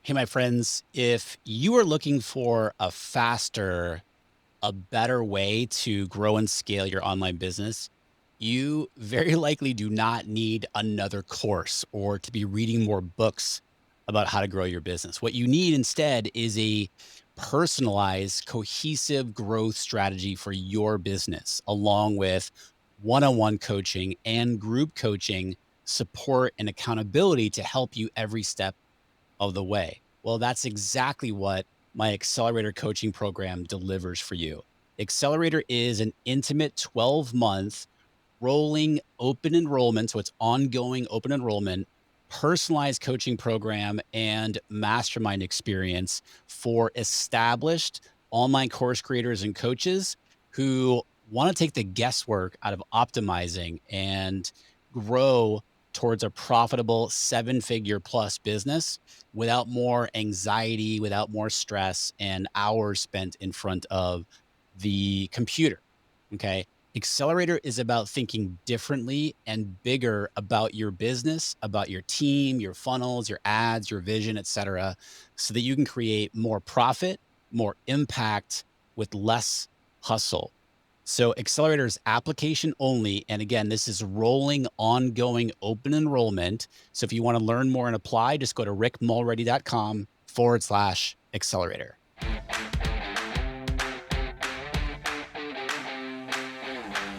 Hey, my friends, if you are looking for a faster, a better way to grow and scale your online business, you very likely do not need another course or to be reading more books about how to grow your business. What you need instead is a personalized, cohesive growth strategy for your business, along with one-on-one coaching and group coaching support and accountability to help you every step of the way. Well, that's exactly what my Accelerator coaching program delivers for you. Accelerator is an intimate 12-month rolling open enrollment. So it's ongoing open enrollment, personalized coaching program, and mastermind experience for established online course creators and coaches who want to take the guesswork out of optimizing and grow towards a profitable 7-figure plus business without more anxiety, without more stress, and hours spent in front of the computer. Okay. Accelerator is about thinking differently and bigger about your business, about your team, your funnels, your ads, your vision, et cetera, so that you can create more profit, more impact with less hustle. So Accelerator is application only. And again, this is rolling, ongoing open enrollment. So if you want to learn more and apply, just go to rickmulready.com/accelerator.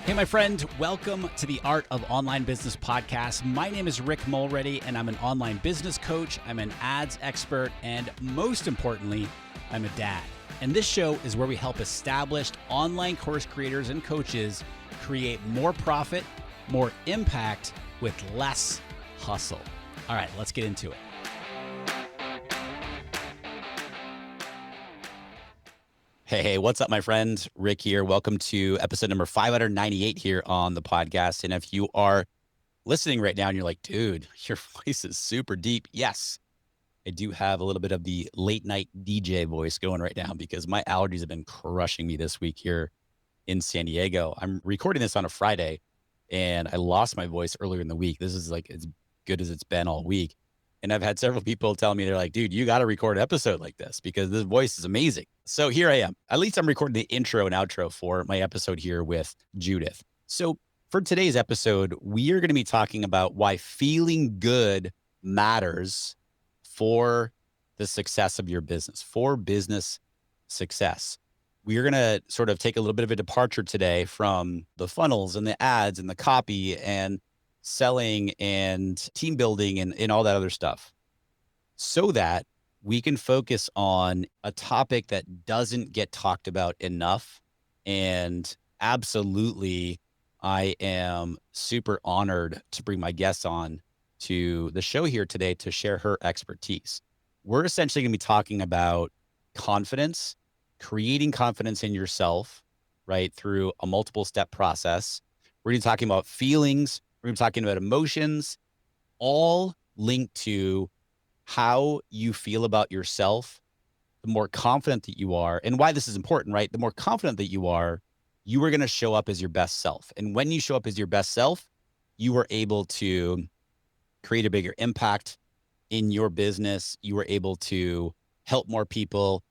Hey, my friend, welcome to the Art of Online Business podcast. My name is Rick Mulready, and I'm an online business coach. I'm an ads expert, and most importantly, I'm a dad. And this show is where we help established online course creators and coaches create more profit, more impact with less hustle. All right, let's get into it. Hey, what's up, my friend? Rick here. Welcome to episode number 598 here on the podcast. And if you are listening right now and you're like, dude, your voice is super deep. Yes, I do have a little bit of the late night DJ voice going right now because my allergies have been crushing me this week here in San Diego. I'm recording this on a Friday and I lost my voice earlier in the week. This is like as good as it's been all week. And I've had several people tell me, they're like, dude, you got to record an episode like this because this voice is amazing. So here I am. At least I'm recording the intro and outro for my episode here with Judith. So for today's episode, we are going to be talking about why feeling good matters for the success of your business, for business success. We are going to sort of take a little bit of a departure today from the funnels and the ads and the copy and selling and team building and all that other stuff so that we can focus on a topic that doesn't get talked about enough. And absolutely, I am super honored to bring my guest on to the show here today to share her expertise. We're essentially going to be talking about confidence, creating confidence in yourself, right, through a multiple step process. We're going to be talking about feelings. We're going to be talking about emotions, all linked to how you feel about yourself. The more confident that you are, and why this is important, right? The more confident that you are going to show up as your best self. And when you show up as your best self, you are able to create a bigger impact in your business. You are able to help more people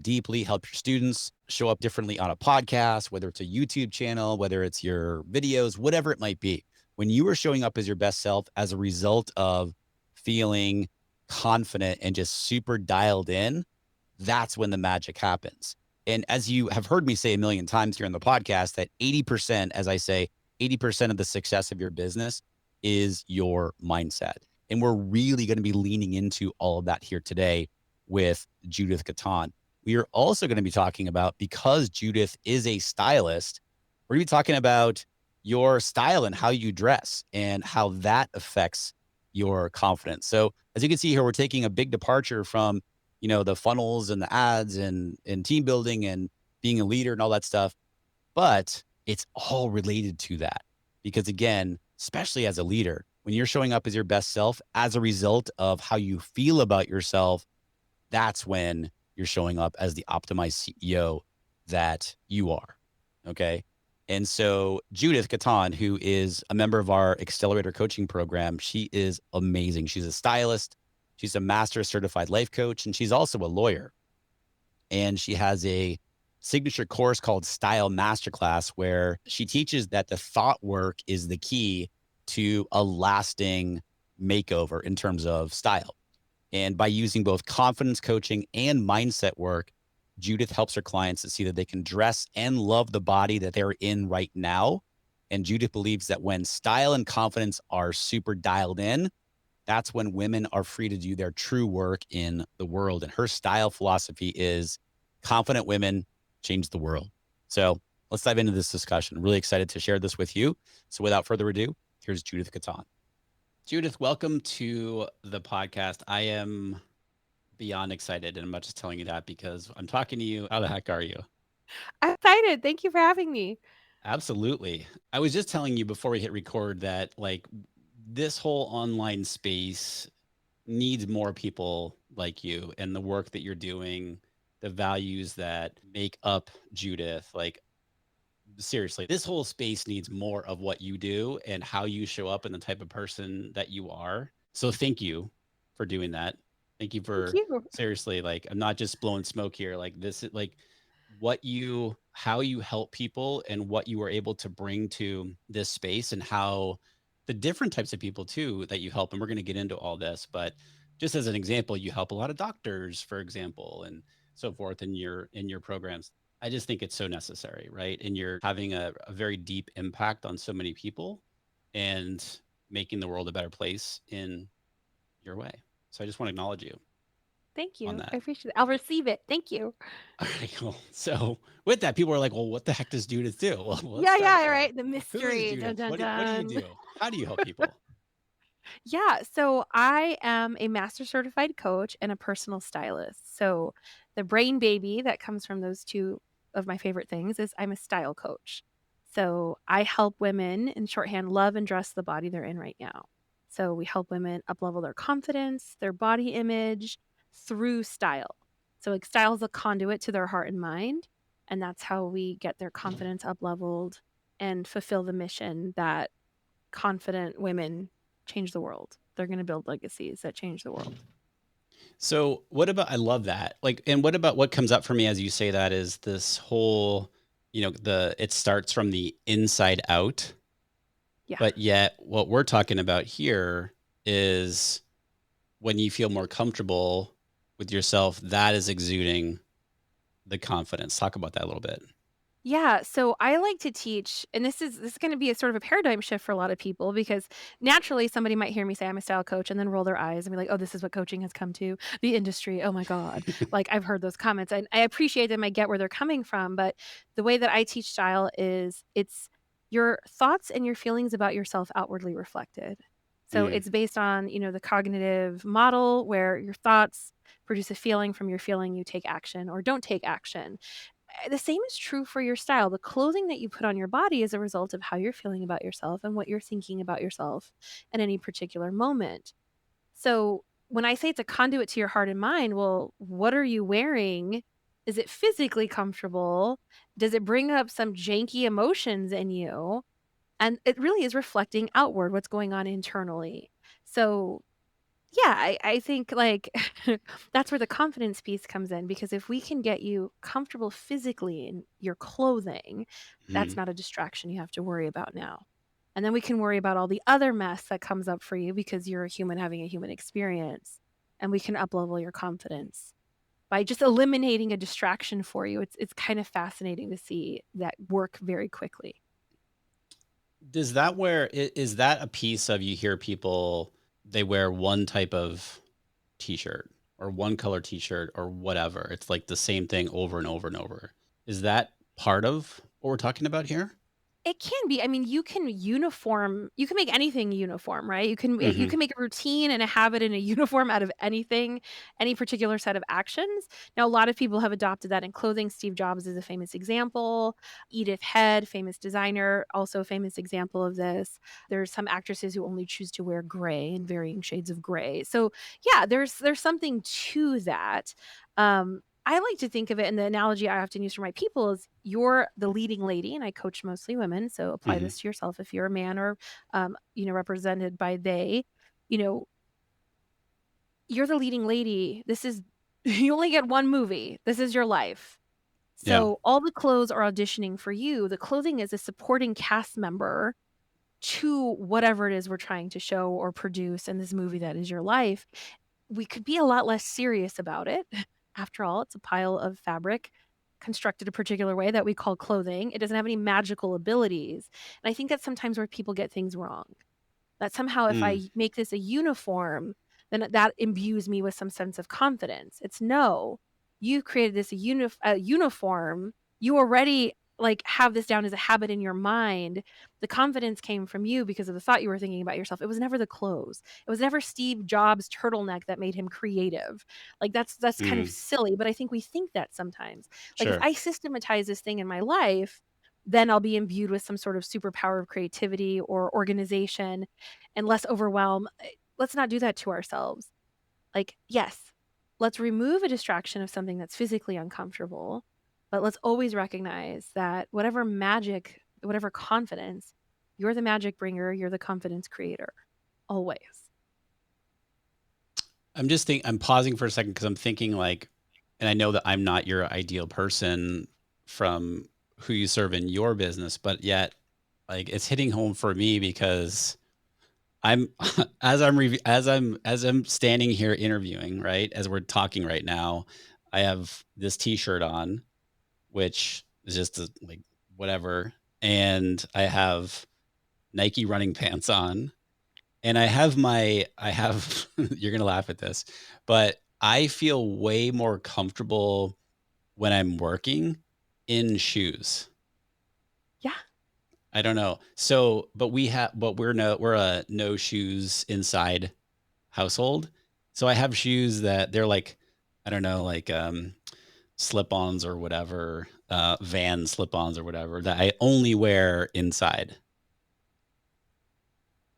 deeply, help your students show up differently on a podcast, whether it's a YouTube channel, whether it's your videos, whatever it might be. When you are showing up as your best self as a result of feeling confident and just super dialed in, that's when the magic happens. And as you have heard me say a million times here on the podcast, that 80%, as I say, 80% of the success of your business is your mindset. And we're really going to be leaning into all of that here today with Judith Gaton. We are also going to be talking about, because Judith is a stylist, we're going to be talking about your style and how you dress and how that affects your confidence. So as you can see here, we're taking a big departure from, the funnels and the ads and team building and being a leader and all that stuff. But it's all related to that because, again, especially as a leader, when you're showing up as your best self as a result of how you feel about yourself, that's when you're showing up as the optimized CEO that you are. Okay. And so Judith Gaton, who is a member of our Accelerator coaching program, she is amazing. She's a stylist. She's a master certified life coach, and she's also a lawyer. And she has a signature course called Style Masterclass, where she teaches that the thought work is the key to a lasting makeover in terms of style. And by using both confidence coaching and mindset work, Judith helps her clients to see that they can dress and love the body that they're in right now. And Judith believes that when style and confidence are super dialed in, that's when women are free to do their true work in the world. And her style philosophy is confident women change the world. So let's dive into this discussion. I'm really excited to share this with you. So without further ado, here's Judith Gaton. Judith, welcome to the podcast. I am beyond excited, and I'm not just telling you that because I'm talking to you. How the heck are you? I'm excited. Thank you for having me. Absolutely. I was just telling you before we hit record that this whole online space needs more people like you and the work that you're doing, the values that make up Judith. Like, seriously, this whole space needs more of what you do and how you show up and the type of person that you are. So, thank you for doing that. Thank you Thank for you. seriously, like, I'm not just blowing smoke here. Like, this is like how you help people and what you were able to bring to this space and how the different types of people too that you help. And we're going to get into all this, but just as an example, you help a lot of doctors, for example, and so forth in your programs. I just think it's so necessary, right? And you're having a very deep impact on so many people and making the world a better place in your way. So I just want to acknowledge you Thank on you. I that. appreciate it. I'll receive it. Thank you. All right, cool. So with that, people are like, "Well, what the heck does Judith do?" Well, let's Yeah, start yeah, there. right. The Who is mystery. Dun Judith? dun What do you dun. do? How do you help people? Yeah, so I am a master certified coach and a personal stylist. So the brain baby that comes from those two of my favorite things is I'm a style coach. So I help women in shorthand love and dress the body they're in right now. So we help women uplevel their confidence, their body image through style. So like style is a conduit to their heart and mind, and that's how we get their confidence upleveled and fulfill the mission that confident women change the world. They're gonna build legacies that change the world. So what about I love that. Like, and what about what comes up for me as you say that is this whole, it starts from the inside out, Yeah. but yet what we're talking about here is when you feel more comfortable with yourself, that is exuding the confidence. Talk about that a little bit. Yeah, so I like to teach, and this is gonna be a sort of a paradigm shift for a lot of people because naturally somebody might hear me say I'm a style coach and then roll their eyes and be like, "Oh, this is what coaching has come to, the industry. Oh my god." Like I've heard those comments and I appreciate them. I get where they're coming from, but the way that I teach style is it's your thoughts and your feelings about yourself outwardly reflected. So Mm. it's based on, the cognitive model where your thoughts produce a feeling, from your feeling you take action or don't take action. The same is true for your style. The clothing that you put on your body is a result of how you're feeling about yourself and what you're thinking about yourself at any particular moment. So, when I say it's a conduit to your heart and mind, well, what are you wearing? Is it physically comfortable? Does it bring up some janky emotions in you? And it really is reflecting outward what's going on internally. So, yeah, I think, like, that's where the confidence piece comes in because if we can get you comfortable physically in your clothing, that's Mhm. not a distraction you have to worry about now. And then we can worry about all the other mess that comes up for you because you're a human having a human experience, and we can uplevel your confidence by just eliminating a distraction for you. It's kind of fascinating to see that work very quickly. Does that wear is that a piece of you hear people they wear one type of t-shirt or one color t-shirt or whatever. It's like the same thing over and over and over. Is that part of what we're talking about here? It can be. I mean, you can make anything uniform, right? You Mhm. can make a routine and a habit and a uniform out of anything, any particular set of actions. Now, a lot of people have adopted that in clothing. Steve Jobs is a famous example. Edith Head, famous designer, also a famous example of this. There's some actresses who only choose to wear gray and varying shades of gray. So, yeah, there's something to that. I like to think of it, and the analogy I often use for my people is you're the leading lady, and I coach mostly women, so apply Mhm. this to yourself if you're a man or, represented by they. You know, you're the leading lady. You only get one movie. This is your life. Yeah. So all the clothes are auditioning for you. The clothing is a supporting cast member to whatever it is we're trying to show or produce in this movie that is your life. We could be a lot less serious about it. After all, it's a pile of fabric constructed a particular way that we call clothing. It doesn't have any magical abilities. And I think that's sometimes where people get things wrong. That somehow if Mm. I make this a uniform, then that imbues me with some sense of confidence. It's no, you created this a uniform. You already like have this down as a habit in your mind. The confidence came from you because of the thought you were thinking about yourself. It was never the clothes. It was never Steve Jobs' turtleneck that made him creative. Like that's kind of Mm. silly, but I think we think that sometimes. Like if Sure. I systematize this thing in my life, then I'll be imbued with some sort of superpower of creativity or organization and less overwhelm. Let's not do that to ourselves. Like, yes, let's remove a distraction of something that's physically uncomfortable, but let's always recognize that whatever magic, whatever confidence, you're the magic bringer, you're the confidence creator, always. I'm pausing for a second because I'm thinking like, and I know that I'm not your ideal person from who you serve in your business, but yet like it's hitting home for me because I'm as I'm standing here interviewing, right? As we're talking right now, I have this t-shirt on, which is just like whatever, and I have Nike running pants on, and I have you're gonna laugh at this, but I feel way more comfortable when I'm working in shoes. Yeah. I don't know. So, but we're a no shoes inside household. So I have shoes that they're like, I don't know, like slip-ons or whatever, Van slip-ons or whatever that I only wear inside.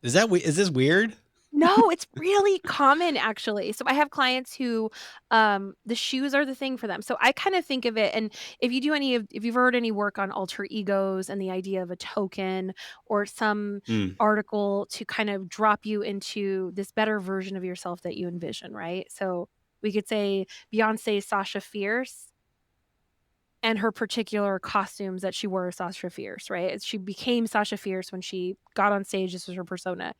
Is this weird? No, it's really common actually. So I have clients who the shoes are the thing for them. So I kind of think of it and if you've heard any work on alter egos and the idea of a token or some Mm. article to kind of drop you into this better version of yourself that you envision, right? So we could say Beyonce Sasha Fierce and her particular costumes that she wore as Sasha Fierce, right? She became Sasha Fierce when she got on stage. This was her persona.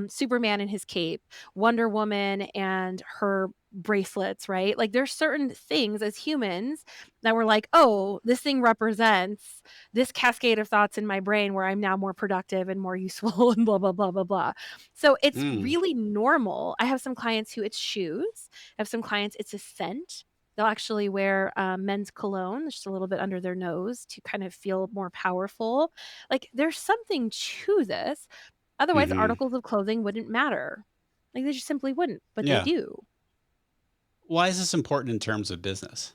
Superman and his cape, Wonder Woman and her bracelets, right? Like there's certain things as humans that we're like, oh, this thing represents this cascade of thoughts in my brain where I'm now more productive and more useful and blah, blah, blah, blah, blah. So it's Mm. really normal. I have some clients who it's shoes. I have some clients it's a scent. They'll actually wear, men's cologne just a little bit under their nose to kind of feel more powerful. Like, there's something to this. Otherwise, Mhm. articles of clothing wouldn't matter. Like, they just simply wouldn't, but they Yeah. do. Why is this important in terms of business?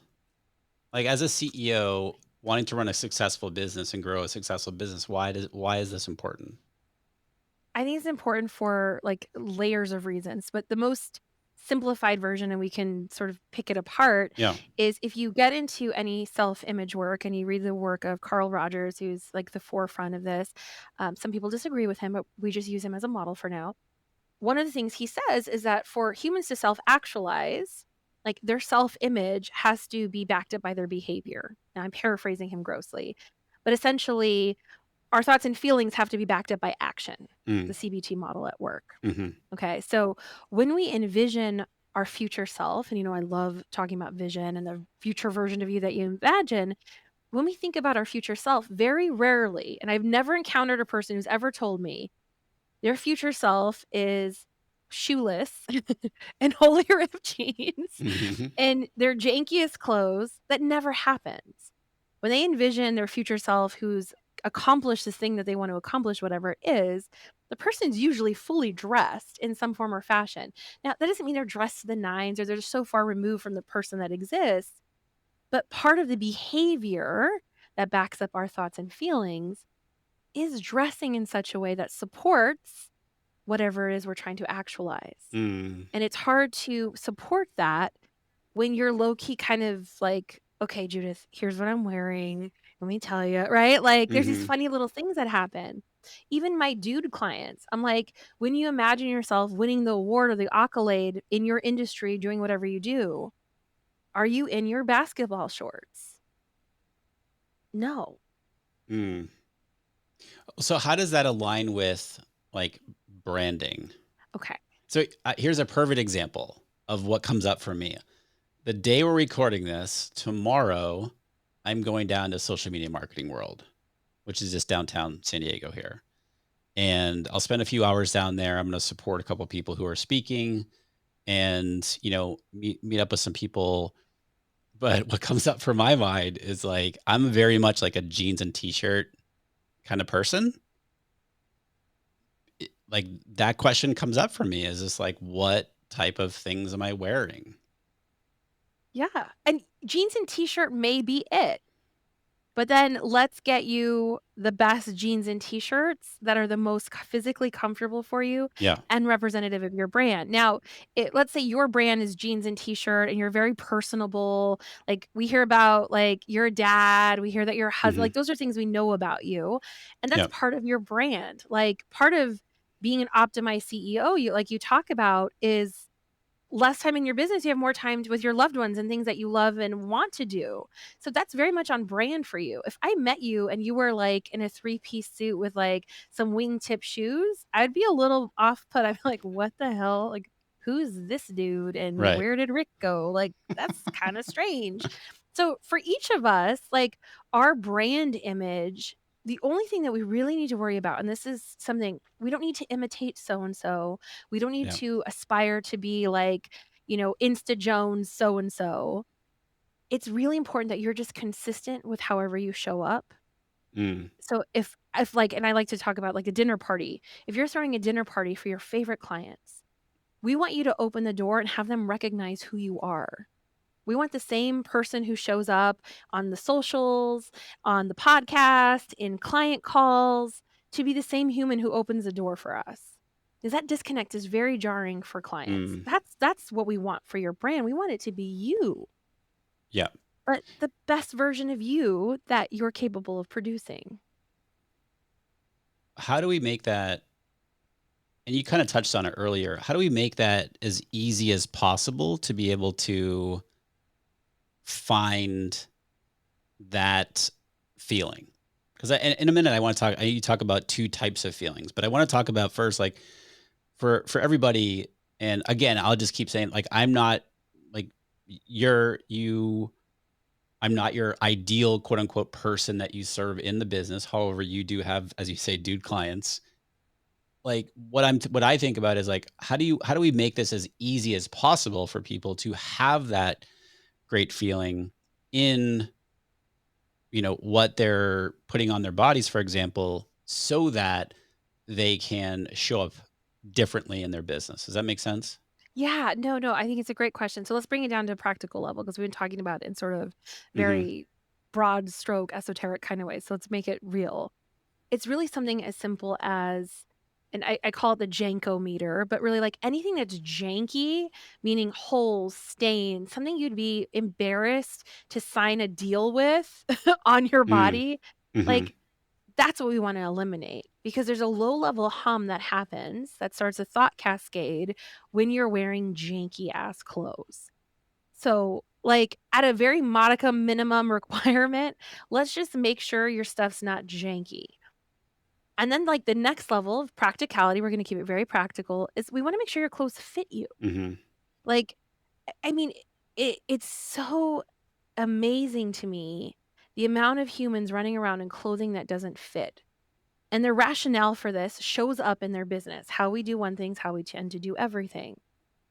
Like as a CEO wanting to run a successful business and grow a successful business, why is this important? I think it's important for, like, layers of reasons, but the most simplified version, and we can sort of pick it apart, Yeah. is if you get into any self-image work and you read the work of Carl Rogers, who's, like, the forefront of this, some people disagree with him, but we just use him as a model for now. One of the things he says is that for humans to self-actualize, like, their self-image has to be backed up by their behavior. Now, I'm paraphrasing him grossly, but essentially, our thoughts and feelings have to be backed up by action, Mm. the CBT model at work. Mhm. Okay, so when we envision our future self, and, I love talking about vision and the future version of you that you imagine, when we think about our future self, very rarely, and I've never encountered a person who's ever told me their future self is shoeless and holy ripped jeans Mhm. and their jankiest clothes. That never happens. When they envision their future self who's accomplished this thing that they want to accomplish, whatever it is, the person's usually fully dressed in some form or fashion. Now, that doesn't mean they're dressed to the nines or they're just so far removed from the person that exists, but part of the behavior that backs up our thoughts and feelings is dressing in such a way that supports whatever it is we're trying to actualize. Mm. And it's hard to support that when you're low key kind of like, okay, Judith, here's what I'm wearing. Let me tell you, right? Like there's these Mhm. funny little things that happen. Even my dude clients, I'm like, when you imagine yourself winning the award or the accolade in your industry, doing whatever you do, are you in your basketball shorts? No. Mm. So how does that align with like branding? Okay. So here's a perfect example of what comes up for me. The day we're recording this, tomorrow, I'm going down to Social Media Marketing World, which is just downtown San Diego here. And I'll spend a few hours down there. I'm going to support a couple of people who are speaking and, meet up with some people. But what comes up for my mind is like, I'm very much like a jeans and t-shirt kind of person. Like that question comes up for me is just like, what type of things am I wearing? Yeah. And jeans and t-shirt may be it. But then let's get you the best jeans and t-shirts that are the most physically comfortable for you Yeah. and representative of your brand. Now, let's say your brand is jeans and t-shirt and you're very personable. Like we hear about like your dad, we hear that your husband, Hmm. like those are things we know about you. And that's Yeah. part of your brand. Like part of being an optimized CEO, you talk about is less time in your business, you have more time with your loved ones and things that you love and want to do. So that's very much on brand for you. If I met you and you were like in a three-piece suit with like some wingtip shoes, I'd be a little off put. I'd be like, what the hell? Like, who's this dude? And Right. where did Rick go? Like, that's kind of strange. So for each of us, like our brand image, the only thing that we really need to worry about, and this is something we don't need to imitate so and so, we don't need Yeah. to aspire to be like, Insta Jones so and so. It's really important that you're just consistent with however you show up. Mm. So if like and I like to talk about like a dinner party. If you're throwing a dinner party for your favorite clients, we want you to open the door and have them recognize who you are. We want the same person who shows up on the socials, on the podcast, in client calls, to be the same human who opens the door for us. Because that disconnect is very jarring for clients. Mm. That's what we want for your brand. We want it to be you, Yeah. but the best version of you that you're capable of producing. How do we make that? And you kind of touched on it earlier. How do we make that as easy as possible to be able to find that feeling? Because in a minute, I want to talk. You talk about two types of feelings, but I want to talk about first, like for everybody. And again, I'll just keep saying, like, I'm not like you're you. I'm not your ideal quote unquote person that you serve in the business. However, you do have, as you say, dude clients. Like what I think about is like, how do we make this as easy as possible for people to have that great feeling in, what they're putting on their bodies, for example, so that they can show up differently in their business. Does that make sense? Yeah, no, no, I think it's a great question. So let's bring it down to a practical level because we've been talking about it in sort of Mhm. very broad stroke, esoteric kind of way. So let's make it real. It's really something as simple as and I call it the janko meter, but really like anything that's janky, meaning holes, stains, something you'd be embarrassed to sign a deal with on your Mm. body, Mhm. like that's what we want to eliminate because there's a low level hum that happens that starts a thought cascade when you're wearing janky ass clothes. So, like, at a very modicum minimum requirement, let's just make sure your stuff's not janky. And then, like, the next level of practicality, we're gonna keep it very practical, is we wanna make sure your clothes fit you. Mhm. Like, I mean, it's so amazing to me the amount of humans running around in clothing that doesn't fit. And their rationale for this shows up in their business, how we do one thing's how we tend to do everything.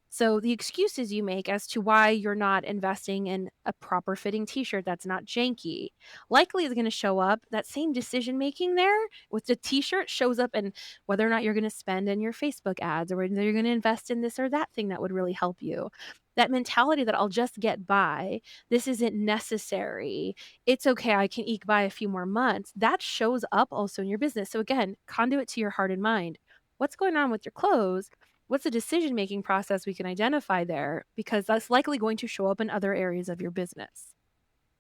So the excuses you make as to why you're not investing in a proper fitting t-shirt that's not janky likely is going to show up. That same decision making there with the t-shirt shows up in whether or not you're going to spend in your Facebook ads or whether you're going to invest in this or that thing that would really help you. That mentality that I'll just get by, this isn't necessary. It's okay, I can eke by a few more months. That shows up also in your business. So again, conduit to your heart and mind. What's going on with your clothes? What's the decision making process we can identify there? Because that's likely going to show up in other areas of your business.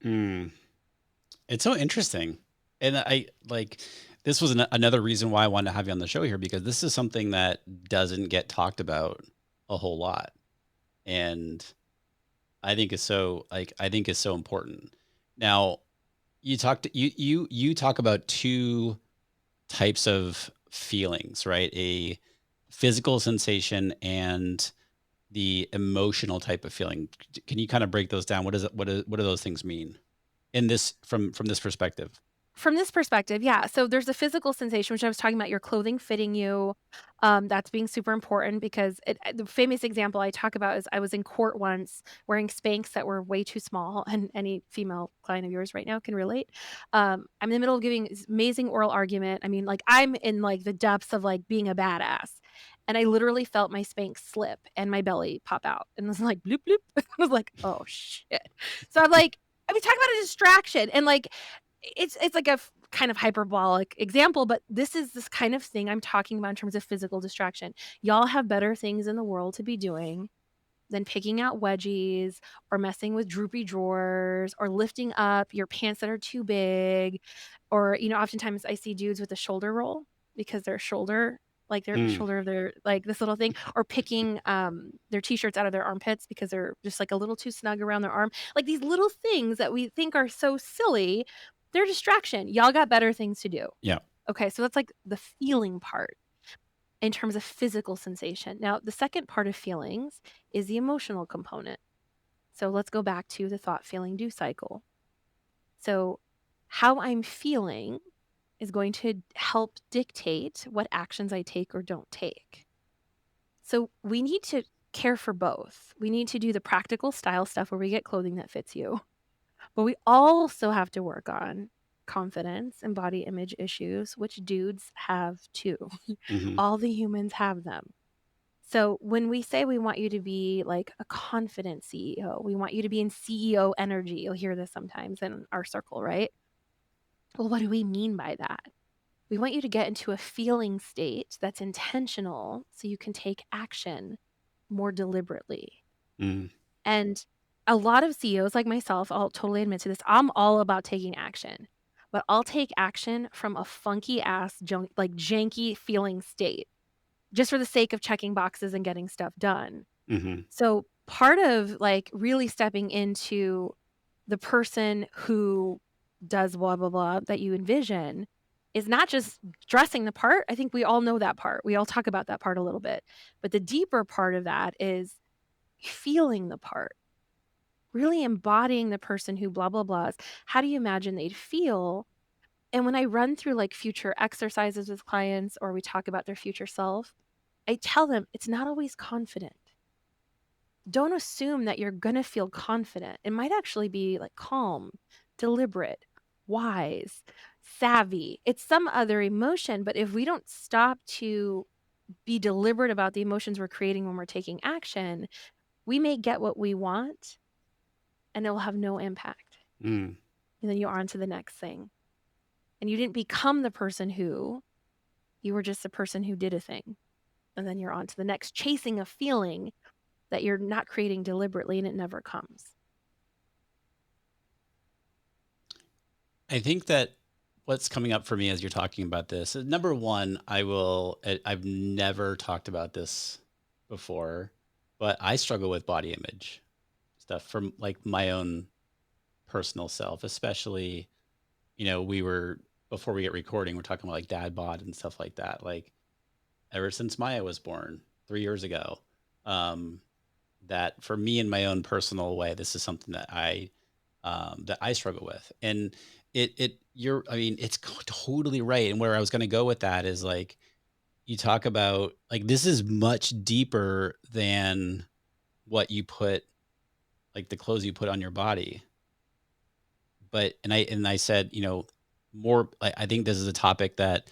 Mm. It's so interesting. And I like This was another reason why I wanted to have you on the show here, because this is something that doesn't get talked about a whole lot, and I think is so important. Now, you talk about two types of feelings, right? A physical sensation and the emotional type of feeling. Can you kind of break those down? What do those things mean in this from this perspective? From this perspective, yeah. So there's a physical sensation, which I was talking about, your clothing fitting you. That's being super important because the famous example I talk about is I was in court once wearing Spanx that were way too small, and any female client of yours right now can relate. I'm in the middle of giving this amazing oral argument. I mean, like I'm in like the depths of like being a badass. And I literally felt my Spanx slip and my belly pop out. And it was like bloop bloop. I was like, oh shit. So I'm like, I mean, talk about a distraction. And like it's like a kind of hyperbolic example, but this is this kind of thing I'm talking about in terms of physical distraction. Y'all have better things in the world to be doing than picking out wedgies or messing with droopy drawers or lifting up your pants that are too big. Or, oftentimes I see dudes with a shoulder roll because their shoulder, like their Mm, shoulder of their like this little thing, or picking their t-shirts out of their armpits because they're just like a little too snug around their arm. Like these little things that we think are so silly, they're distraction. Y'all got better things to do. yeah. Okay, so that's like the feeling part in terms of physical sensation. Now, the second part of feelings is the emotional component. So let's go back to the thought, feeling, do cycle. So, how I'm feeling is going to help dictate what actions I take or don't take. So, we need to care for both. We need to do the practical style stuff where we get clothing that fits you, but we also have to work on confidence and body image issues, which dudes have too. Hmm. All the humans have them. So when we say we want you to be like a confident CEO, we want you to be in CEO energy. You'll hear this sometimes in our circle, right? Well, what do we mean by that? We want you to get into a feeling state that's intentional so you can take action more deliberately. Mm, And a lot of CEOs like myself, I'll totally admit to this, I'm all about taking action, but I'll take action from a funky ass, like janky feeling state just for the sake of checking boxes and getting stuff done. hmm. So part of like really stepping into the person who does blah, blah, blah that you envision is not just dressing the part. I think we all know that part. We all talk about that part a little bit. But the deeper part of that is feeling the part, really embodying the person who blah, blah, blahs. How do you imagine they'd feel? And when I run through like future exercises with clients or we talk about their future self, I tell them it's not always confident. Don't assume that you're going to feel confident. It might actually be like calm, deliberate, wise, savvy. It's some other emotion, but if we don't stop to be deliberate about the emotions we're creating when we're taking action, we may get what we want and it will have no impact. Mm. And then you're on to the next thing. And you didn't become the person who, you were just the person who did a thing. And then you're on to the next, chasing a feeling that you're not creating deliberately and it never comes. I think that what's coming up for me as you're talking about this is number one, I've never talked about this before, but I struggle with body image stuff from like my own personal self, especially, we were, before we get recording, we're talking about like dad bod and stuff like that. Like ever since Maya was born 3 years ago, um, that for me in my own personal way, this is something that I struggle with. And I mean, it's totally right. And where I was going to go with that is like, you talk about like, this is much deeper than what you put, like the clothes you put on your body. And I said, more, I think this is a topic that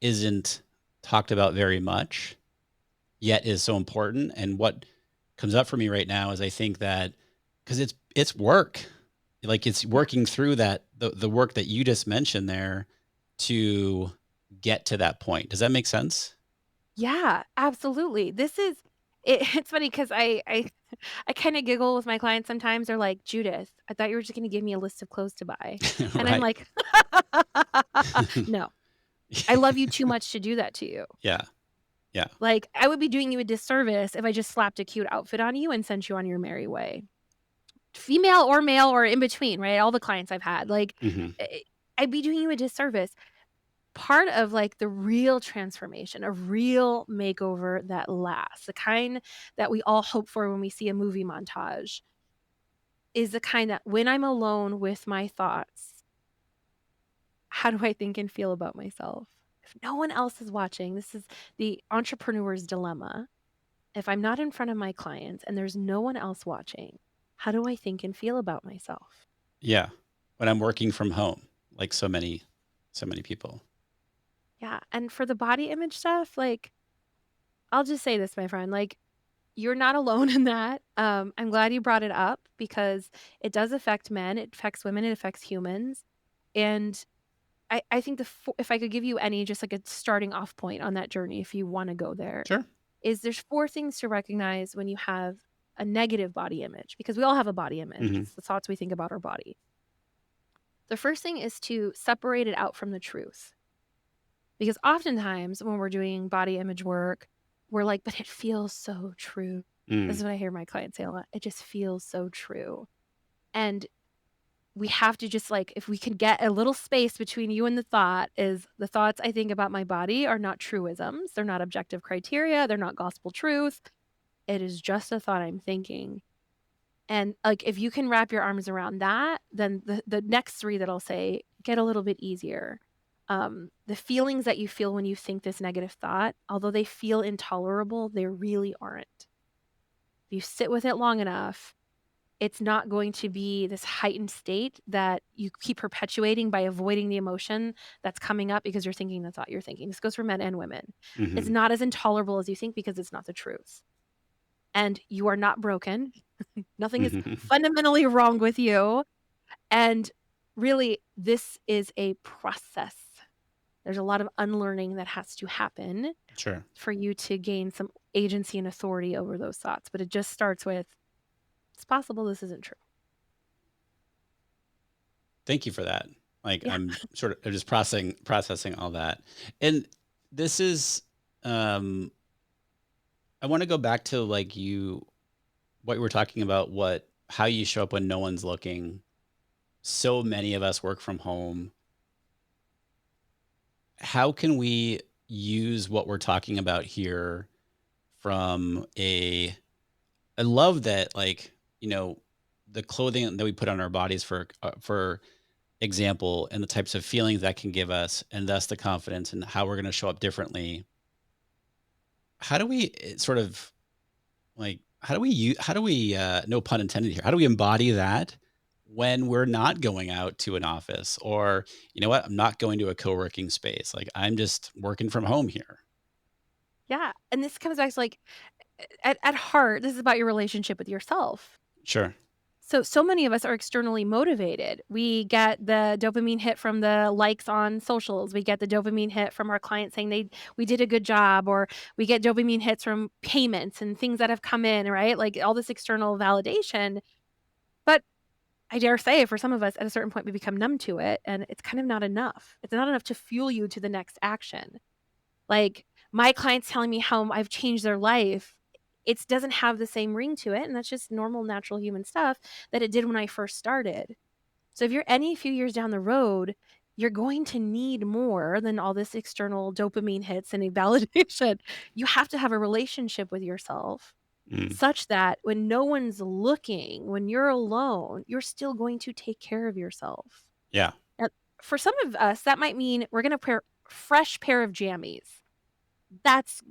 isn't talked about very much, yet is so important. And what comes up for me right now is I think that because it's work, like it's Yeah. working through that the work that you just mentioned there to get to that point. Does that make sense? Yeah, absolutely. This is it's funny because I kind of giggle with my clients sometimes. They're like, Judith, I thought you were just going to give me a list of clothes to buy. And I'm Right. like, no, I love you too much to do that to you. Yeah. Yeah. Like, I would be doing you a disservice if I just slapped a cute outfit on you and sent you on your merry way. Female or male or in between, right? All the clients I've had, like, Mhm. I I'd be doing you a disservice. Part of, like, the real transformation, a real makeover that lasts, the kind that we all hope for when we see a movie montage, is the kind that when I'm alone with my thoughts, how do I think and feel about myself? If no one else is watching, this is the entrepreneur's dilemma. If I'm not in front of my clients and there's no one else watching, how do I think and feel about myself? Yeah. When I'm working from home, like so many people. Yeah, and for the body image stuff, like, I'll just say this, my friend, like, you're not alone in that. I'm glad you brought it up because it does affect men, it affects women, it affects humans, and I think if I could give you any just like a starting off point on that journey, if you wanna go there, Sure. is there's 4 things to recognize when you have a negative body image, because we all have a body image. Mhm. It's the thoughts we think about our body. The first thing is to separate it out from the truth. Because oftentimes when we're doing body image work, we're like, but it feels so true. This Mm. is what I hear my clients say a lot. It just feels so true. And we have to just like, if we can get a little space between you and the thought, is the thoughts I think about my body are not truisms. They're not objective criteria. They're not gospel truth. It is just a thought I'm thinking. And like, if you can wrap your arms around that, then the next 3 that I'll say get a little bit easier. The feelings that you feel when you think this negative thought, although they feel intolerable, they really aren't. If you sit with it long enough, it's not going to be this heightened state that you keep perpetuating by avoiding the emotion that's coming up because you're thinking the thought you're thinking. This goes for men and women. It's Mhm. not as intolerable as you think because it's not the truth. And you are not broken. Nothing is Mhm. fundamentally wrong with you. And really, this is a process. There's a lot of unlearning that has to happen Sure. for you to gain some agency and authority over those thoughts. But it just starts with, it's possible this isn't true. Thank you for that. Like, Yeah. I'm just processing all that. And this is, um I wanna go back to, like, what you were talking about, how you show up when no one's looking. So many of us work from home. How can we use what we're talking about here from a I love that, like, you know, the clothing that we put on our bodies for example, and the types of feelings that can give us, and thus the confidence and how we're gonna show up differently. How do we, sort of, like, how do we, no pun intended here, how do we embody that when we're not going out to an office or, you know what, I'm not going to a co-working space, like, I'm just working from home here? Yeah. And this comes back to like, at heart, this is about your relationship with yourself. Sure. So many of us are externally motivated. We get the dopamine hit from the likes on socials. We get the dopamine hit from our clients saying we did a good job, or we get dopamine hits from payments and things that have come in, right? Like all this external validation. But I dare say for some of us at a certain point we become numb to it and it's kind of not enough. It's not enough to fuel you to the next action. Like, my clients telling me how I've changed their life, it doesn't have the same ring to it, and that's just normal, natural human stuff that it did when I first started. So if you're any few years down the road, you're going to need more than all this external dopamine hits and validation. You have to have a relationship with yourself Mm. such that when no one's looking, when you're alone, you're still going to take care of yourself. Yeah. And for some of us, that might mean we're gonna pair fresh pair of jammies. That's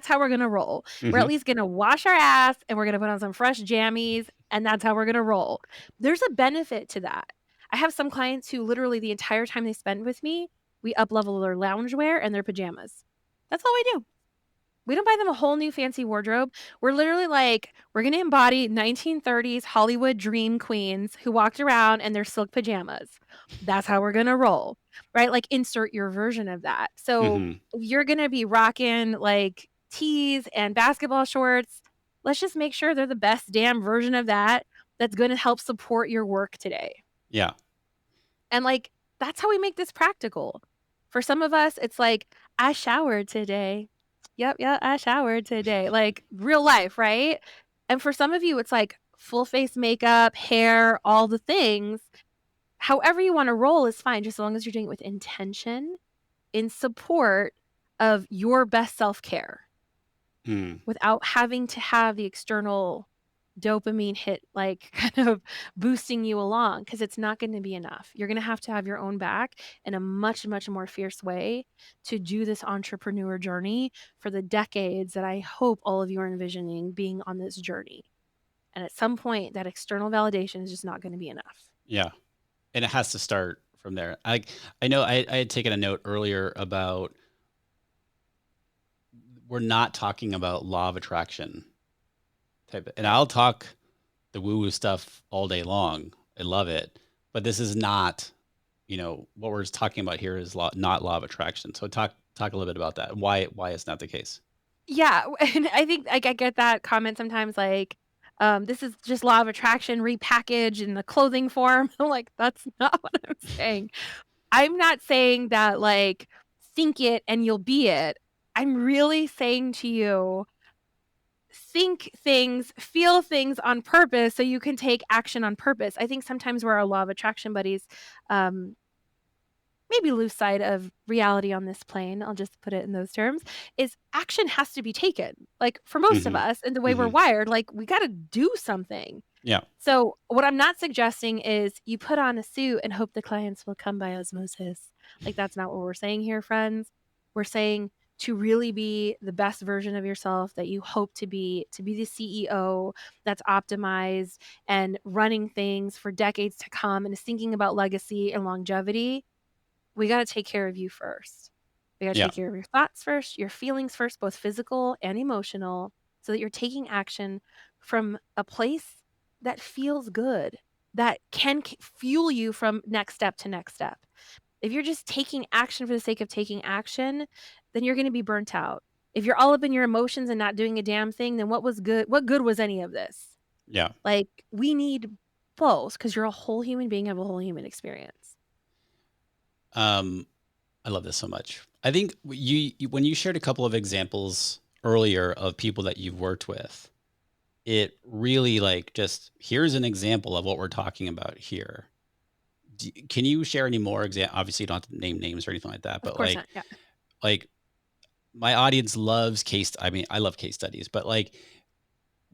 how we're gonna roll. We're at Mhm. least gonna wash our ass, and we're gonna put on some fresh jammies, and that's how we're gonna roll. There's a benefit to that. I have some clients who literally the entire time they spend with me, we up-level their loungewear and their pajamas. That's all we do. We don't buy them a whole new fancy wardrobe. We're literally like, we're gonna embody 1930s Hollywood dream queens who walked around in their silk pajamas. That's how we're gonna roll, right? Like, insert your version of that. So, Mhm. you're gonna be rocking, like, tees and basketball shorts. Let's just make sure they're the best damn version of that that's gonna help support your work today. Yeah. And, like, that's how we make this practical. For some of us, it's like, "I showered today. Yep, yep, I showered today." Like, real life, right? And for some of you, it's like full face makeup, hair, all the things. However you wanna roll is fine, just as long as you're doing it with intention, in support of your best self-care, Mm. without having to have the external dopamine hit, like, kind of boosting you along, because it's not gonna be enough. You're gonna have to have your own back in a much, much more fierce way to do this entrepreneur journey for the decades that I hope all of you are envisioning being on this journey. And at some point, that external validation is just not gonna be enough. Yeah. And it has to start from there. I know I had taken a note earlier about we're not talking about law of attraction and I'll talk the woo woo stuff all day long. I love it. But this is not, what we're talking about here is not law of attraction. So talk a little bit about that. Why it's not the case. Yeah, and I think, like, I get that comment sometimes, like, "This is just law of attraction repackaged in the clothing form." I'm like, "That's not what I'm saying." I'm not saying that, like, think it and you'll be it. I'm really saying to you, think things, feel things on purpose so you can take action on purpose. I think sometimes we're our law of attraction buddies, um, maybe lose sight of reality on this plane, I'll just put it in those terms, is action has to be taken. Like, for most of Hmm. us and the way we're Hmm. wired, like, we gotta do something. Yeah. So, what I'm not suggesting is you put on a suit and hope the clients will come by osmosis. Like, that's not what we're saying here, friends. We're saying to really be the best version of yourself that you hope to be the CEO that's optimized and running things for decades to come and is thinking about legacy and longevity. We gotta take care of you first. We gotta Yeah. take care of your thoughts first, your feelings first, both physical and emotional, so that you're taking action from a place that feels good, that can fuel you from next step to next step. If you're just taking action for the sake of taking action, then you're gonna be burnt out. If you're all up in your emotions and not doing a damn thing, then what good was any of this? Yeah. Like, we need both because 'cause you're a whole human being, have a whole human experience. Um, I love this so much. I think when you shared a couple of examples earlier of people that you've worked with, it really like just here's an example of what we're talking about here. Can you share any more Obviously, you don't have to name names or anything like that, Of but course not, yeah. like my audience loves I mean, I love case studies, but like,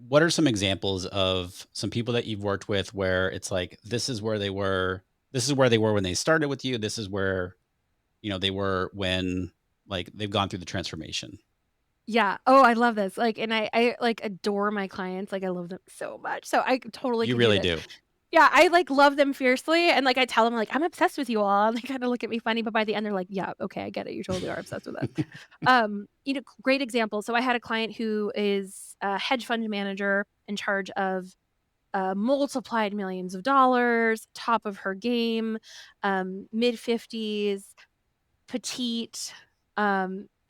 what are some examples of some people that you've worked with where it's like this is where they were when they started with you, this is where they were when like they've gone through the transformation. Yeah. Oh, I love this. Like, and I, like, adore my clients, like, I love them so much, so I totally You could do really this. do. Yeah, I, like, love them fiercely, and, like, I tell them, like, "I'm obsessed with you all," and they kinda look at me funny, but by the end, they're like, "Yeah, okay, I get it, you totally are obsessed with us." Great example, so I had a client who is a hedge fund manager in charge of, multiplied millions of dollars, top of her game, mid-50s, petite,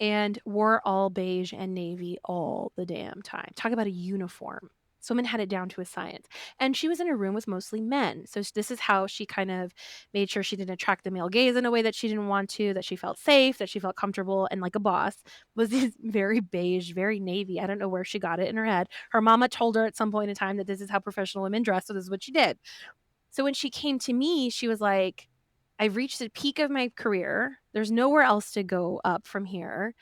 and wore all beige and navy all the damn time. Talk about a uniform. This woman had it down to a science. And she was in a room with mostly men. So this is how she kind of made sure she didn't attract the male gaze in a way that she didn't want to, that she felt safe, that she felt comfortable and like a boss. Was this very beige, very navy. I don't know where she got it in her head. Her mama told her at some point in time that this is how professional women dress, so this is what she did. So when she came to me, she was like, I've reached the peak of my career. There's nowhere else to go up from here.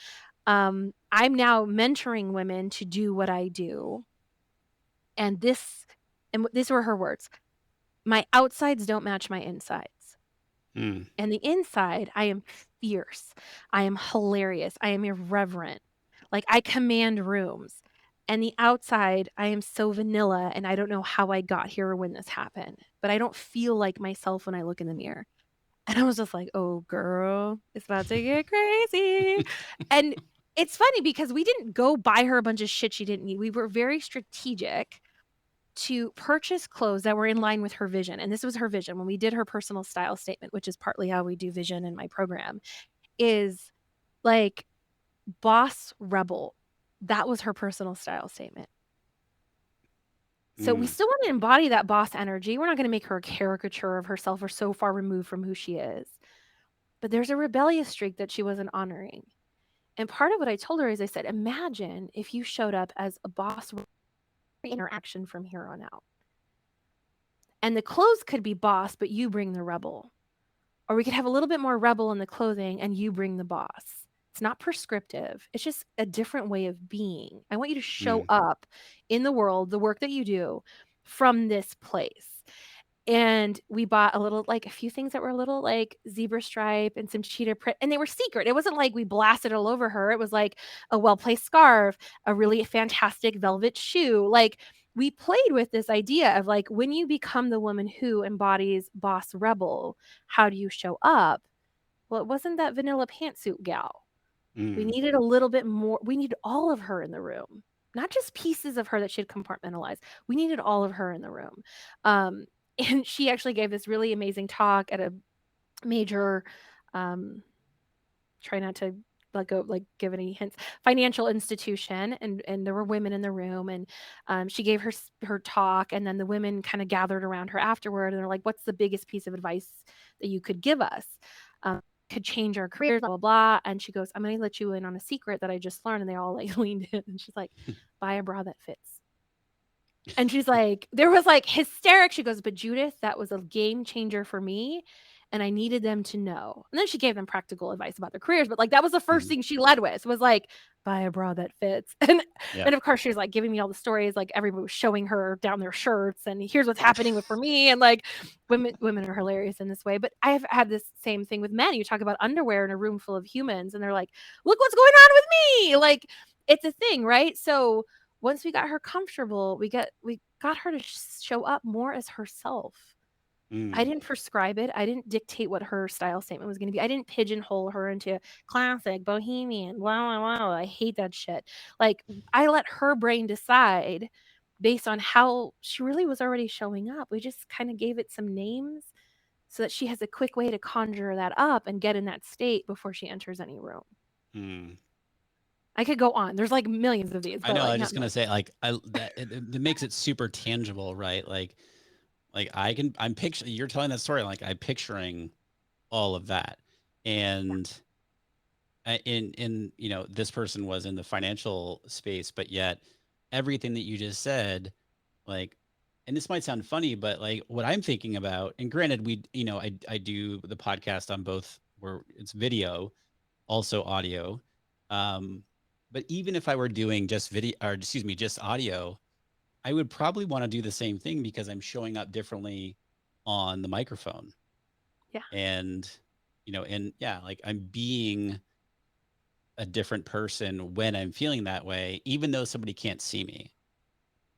I'm now mentoring women to do what I do. And these were her words. My outsides don't match my insides. Mm, And the inside, I am fierce. I am hilarious. I am irreverent. Like, I command rooms. And the outside, I am so vanilla and I don't know how I got here or when this happened, but I don't feel like myself when I look in the mirror. And I was just like, "Oh, girl, it's about to get crazy." And it's funny because we didn't go buy her a bunch of shit she didn't need. We were very strategic to purchase clothes that were in line with her vision, and this was her vision when we did her personal style statement, which is partly how we do vision in my program, is, like, boss rebel. That was her personal style statement. So we mm, still wanna embody that boss energy. We're not gonna make her a caricature of herself or so far removed from who she is. but there's a rebellious streak that she wasn't honoring. And part of what I told her is I said, imagine if you showed up as a boss interaction from here on out. And the clothes could be boss, but you bring the rebel. Or we could have a little bit more rebel in the clothing and you bring the boss. It's not prescriptive. It's just a different way of being. I want you to show Mm, up in the world, the work that you do from this place. And we bought a few things that were a little like zebra stripe and some cheetah print, and they were secret. It wasn't like we blasted it all over her. It was like a well-placed scarf, a really fantastic velvet shoe. Like we played with this idea of like when you become the woman who embodies boss rebel, how do you show up? Well, it wasn't that vanilla pantsuit gal. We mm, needed a little bit more. We needed all of her in the room, not just pieces of her that she'd compartmentalized. We needed all of her in the room. Um, and she actually gave this really amazing talk at a major, um, try not to let go, like give any hints, financial institution, and there were women in the room, and she gave her talk, and then the women kind of gathered around her afterward, and they're like, "What's the biggest piece of advice that you could give us?" Um, could change our careers, blah blah blah. And she goes, "I'm going to let you in on a secret that I just learned." And they all like leaned in, and she's like, "Buy a bra that fits." And she's like, there was like hysterics. She goes, "But Judith, that was a game changer for me. And I needed them to know." And then she gave them practical advice about their careers. But like that was the first mhm. thing she led with was like, buy a bra that fits. Yeah. And of course she was like giving me all the stories, like everybody was showing her down their shirts and here's what's happening with for me. And like women are hilarious in this way. But I've had this same thing with men. You talk about underwear in a room full of humans, and they're like, look what's going on with me. Like it's a thing, right? So once we got her comfortable, we got her to show up more as herself. I Mm, didn't prescribe it. I didn't dictate what her style statement was going to be. I didn't pigeonhole her into classic, bohemian, blah, blah, blah. I hate that shit. Like, I let her brain decide based on how she really was already showing up. We just kind of gave it some names so that she has a quick way to conjure that up and get in that state before she enters any room. mm. I could go on. There's like millions of these, I but know, I like was not just gonna millions. say, like, I that it makes it super tangible, right? Like, I'm picturing you're telling that story, like, I'm picturing all of that, and, this person was in the financial space, but yet everything that you just said, like and this might sound funny, but, like, what I'm thinking about and granted, I do the podcast on both where it's video, also audio. Um, but even if I were doing just video or excuse me, just audio, I would probably want to do the same thing because I'm showing up differently on the microphone. Yeah. And, and yeah, like I'm being a different person when I'm feeling that way, even though somebody can't see me.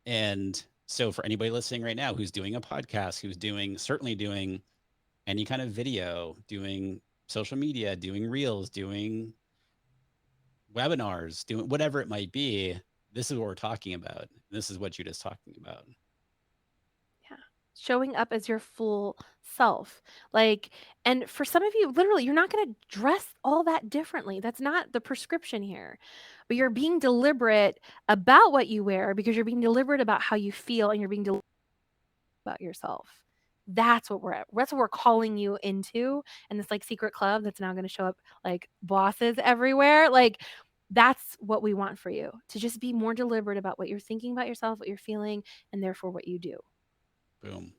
And so for anybody listening right now who's doing a podcast, who's certainly doing any kind of video, doing social media, doing reels, doing webinars, doing whatever it might be, this is what we're talking about. This is what Judah's talking about. Yeah. Showing up as your full self. Like, and for some of you, literally, you're not going to dress all that differently. That's not the prescription here. But you're being deliberate about what you wear because you're being deliberate about how you feel and you're being deliberate about yourself. That's what we're calling you into, and this like secret club that's now going to show up like bosses everywhere. Like that's what we want for you, to just be more deliberate about what you're thinking about yourself, what you're feeling, and therefore what you do. Boom.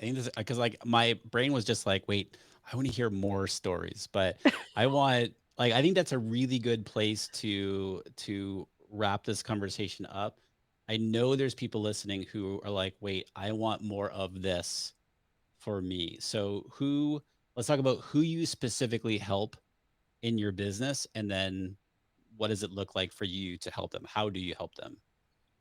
I think this because like my brain was just like, wait, I want to hear more stories, but I think that's a really good place to wrap this conversation up. I know there's people listening who are like, wait, I want more of this for me. So let's talk about who you specifically help in your business and then what does it look like for you to help them? How do you help them?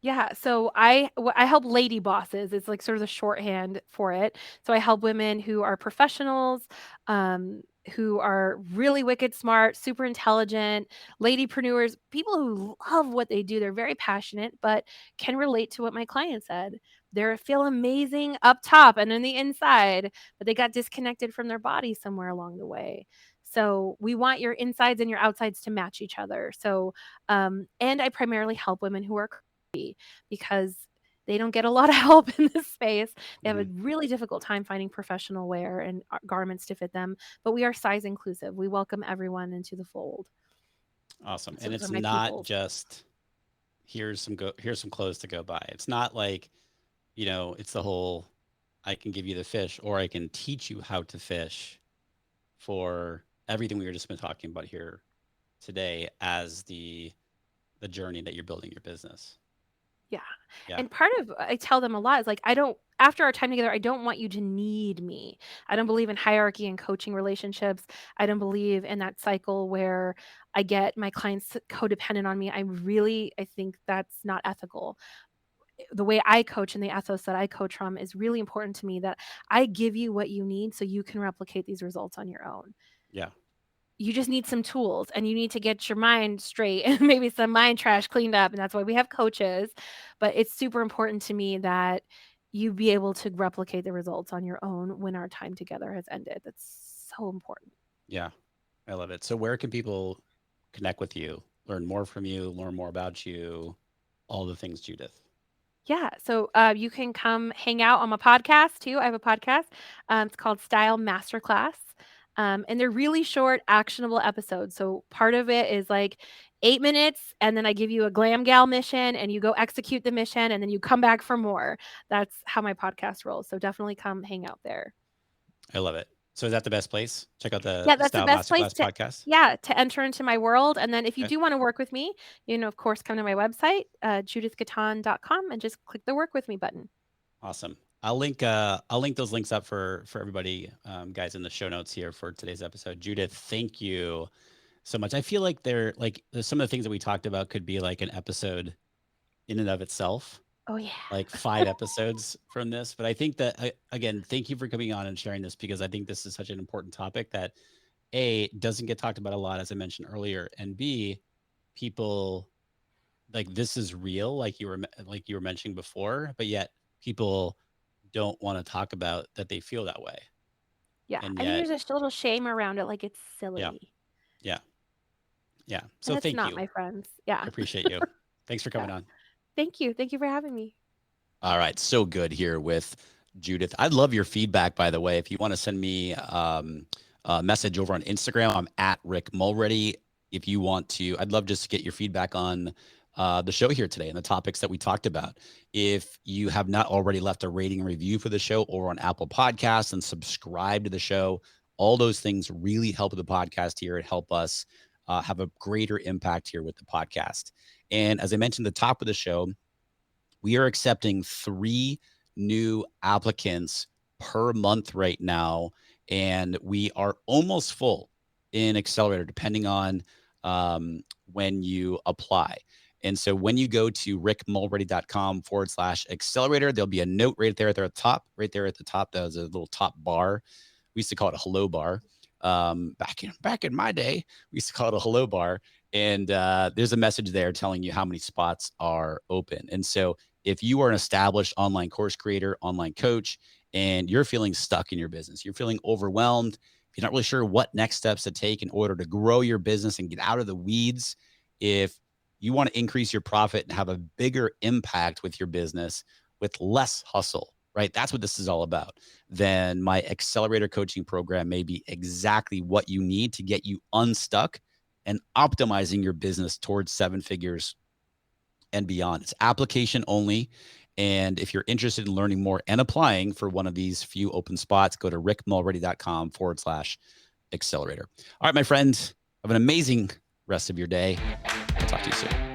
Yeah, so I help lady bosses. It's like sort of the shorthand for it. So I help women who are professionals, who are really wicked smart, super intelligent, ladypreneurs, people who love what they do. They're very passionate, but can relate to what my client said. They feel amazing up top and on the inside, but they got disconnected from their body somewhere along the way. So we want your insides and your outsides to match each other. So, and I primarily help women who are because They don't get a lot of help in this space. They have a Mhm. really difficult time finding professional wear and garments to fit them, but we are size inclusive. We welcome everyone into the fold. Awesome. So And those are it's my not peoples. just here's some clothes to go buy. It's not like, it's the whole I can give you the fish or I can teach you how to fish for everything we were just been talking about here today as the journey that you're building your business. Yeah. Yeah. And part of I tell them a lot is like, I don't after our time together, I don't want you to need me. I don't believe in hierarchy and coaching relationships. I don't believe in that cycle where I get my clients codependent on me. I think that's not ethical. The way I coach and the ethos that I coach from is really important to me that I give you what you need so you can replicate these results on your own. Yeah. You just need some tools and you need to get your mind straight and maybe some mind trash cleaned up. And that's why we have coaches. But it's super important to me that you be able to replicate the results on your own when our time together has ended. That's so important. Yeah. I love it. So where can people connect with you, learn more from you, learn more about you, all the things, Judith? Yeah. So you can come hang out on my podcast too. I have a podcast. It's called Style Masterclass. And they're really short, actionable episodes. So part of it is like 8 minutes, and then I give you a glam gal mission, and you go execute the mission, and then you come back for more. That's how my podcast rolls. So definitely come hang out there. I love it. So is that the best place? Check out the Yeah, that's the Style best place Masterclass to podcast. to enter into my world. And then if you Okay. do want to work with me, of course, come to my website, judithgaton.com, and just click the work with me button. Awesome. I'll link those links up for everybody, guys, in the show notes here for today's episode. Judith, thank you so much. I feel like there's some of the things that we talked about could be like an episode in and of itself, Oh, yeah. like 5 episodes from this. But I think that again, thank you for coming on and sharing this because I think this is such an important topic that A doesn't get talked about a lot, as I mentioned earlier, and B, people like this is real, like you were mentioning before, but yet people don't want to talk about that they feel that way. Yeah, And I think yet, there's a little shame around it, like, it's yeah, silly, yeah, yeah. and So that's thank not, you. my friends. I Yeah. appreciate you. Thanks for Yeah. coming on. Thank you. Thank you for having me. All right, so good here with Judith. I'd love your feedback, by the way. If you want to send me a message over on Instagram, I'm at Rick Mulready. If you want to, I'd love just to get your feedback on the show here today and the topics that we talked about. If you have not already left a rating and review for the show over on Apple Podcasts and subscribe to the show, all those things really help the podcast here and help us have a greater impact here with the podcast. And as I mentioned at the top of the show, we are accepting 3 new applicants per month right now, and we are almost full in Accelerator, depending on when you apply. And so when you go to rickmulready.com/accelerator, there'll be a note right there at the top. There's a little top bar. We used to call it a hello bar. Back in my day, we used to call it a hello bar. And there's a message there telling you how many spots are open. And so if you are an established online course creator, online coach, and you're feeling stuck in your business, you're feeling overwhelmed, if you're not really sure what next steps to take in order to grow your business and get out of the weeds, if you want to increase your profit and have a bigger impact with your business with less hustle, right? That's what this is all about. Then my accelerator coaching program may be exactly what you need to get you unstuck and optimizing your business towards 7 figures and beyond. It's application only. And if you're interested in learning more and applying for one of these few open spots, go to rickmulready.com/accelerator. All right, my friend, have an amazing rest of your day. I'll talk to you soon.